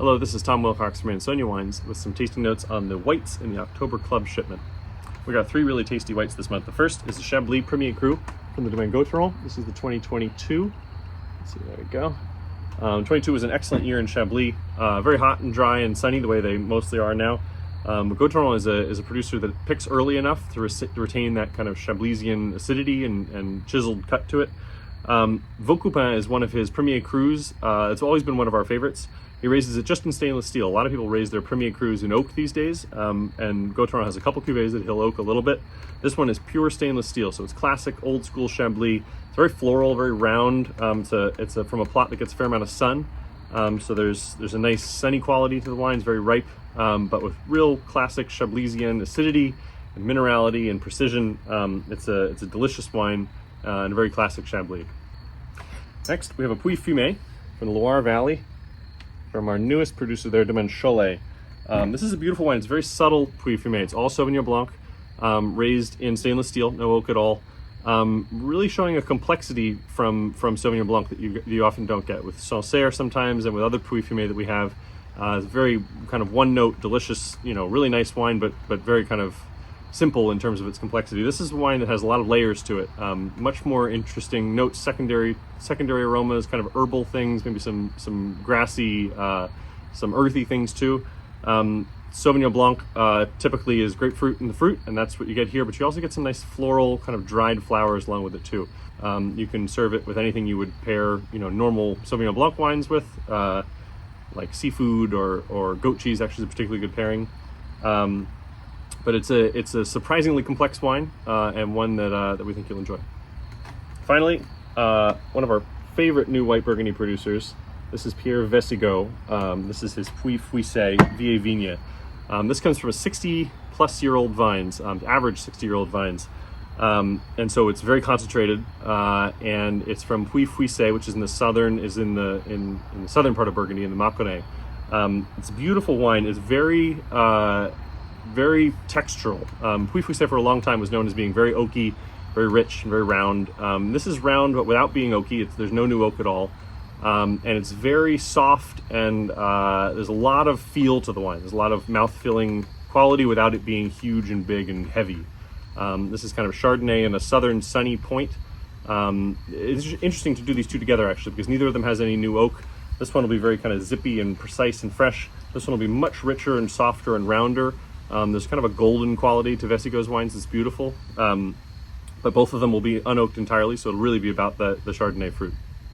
Hello, this is Tom Wilcox from Ansonia Wines with some tasting notes on the whites in the October Club shipment. We got three really tasty whites this month. The first is the Chablis Premier Cru from the Domaine Gauthieron. This is the 2022. Let's see, there we go. 22 was an excellent year in Chablis. Very hot and dry and sunny the way they mostly are now. Gauthieron is a producer that picks early enough to retain that kind of Chablisian acidity and chiseled cut to it. Vaucoupin is one of his Premier Crus. It's always been one of our favorites. He raises it just in stainless steel. A lot of people raise their Premier Crus in oak these days, and Gauthieron has a couple cuvées that he'll oak a little bit. This one is pure stainless steel, so it's classic old school Chablis. It's very floral, very round. It's from a plot that gets a fair amount of sun, so there's a nice sunny quality to the wine. It's very ripe, but with real classic Chablisian acidity and minerality and precision. It's a delicious wine and a very classic Chablis. Next, we have a Puy Fumé from the Loire Valley, from our newest producer there, Domaine Cholet. This is a beautiful wine. It's very subtle Puy Fumé. It's all Sauvignon Blanc, raised in stainless steel, no oak at all. Really showing a complexity from Sauvignon Blanc that you often don't get with Sancerre sometimes, and with other Puy Fumé that we have. It's very kind of one note, delicious, really nice wine, but very kind of simple in terms of its complexity. This is a wine that has a lot of layers to it. Much more interesting notes, secondary aromas, kind of herbal things, maybe some grassy, some earthy things too. Sauvignon Blanc typically is grapefruit in the fruit, and that's what you get here, but you also get some nice floral kind of dried flowers along with it too. You can serve it with anything you would pair normal Sauvignon Blanc wines with, like seafood or goat cheese actually is a particularly good pairing. But it's a surprisingly complex wine, and one that we think you'll enjoy. Finally, one of our favorite new white Burgundy producers. This is Pierre Vessigaud. This is his Puy Fuissé Vieille Vigne. This comes from a 60-plus-year-old vines, average 60-year-old vines, and so it's very concentrated. And it's from Puy Fuissé, which is in the southern part of Burgundy, in the Mâconnais. It's a beautiful wine. It's very textural. Puy Fuissé for a long time was known as being very oaky, very rich, and very round. This is round, but without being oaky. There's no new oak at all. And it's very soft, and there's a lot of feel to the wine. There's a lot of mouth-filling quality without it being huge and big and heavy. This is kind of Chardonnay in a southern sunny point. It's interesting to do these two together, actually, because neither of them has any new oak. This one will be very kind of zippy and precise and fresh. This one will be much richer and softer and rounder. There's kind of a golden quality to Vessigaud's wines that's beautiful. But both of them will be unoaked entirely, so it'll really be about the Chardonnay fruit.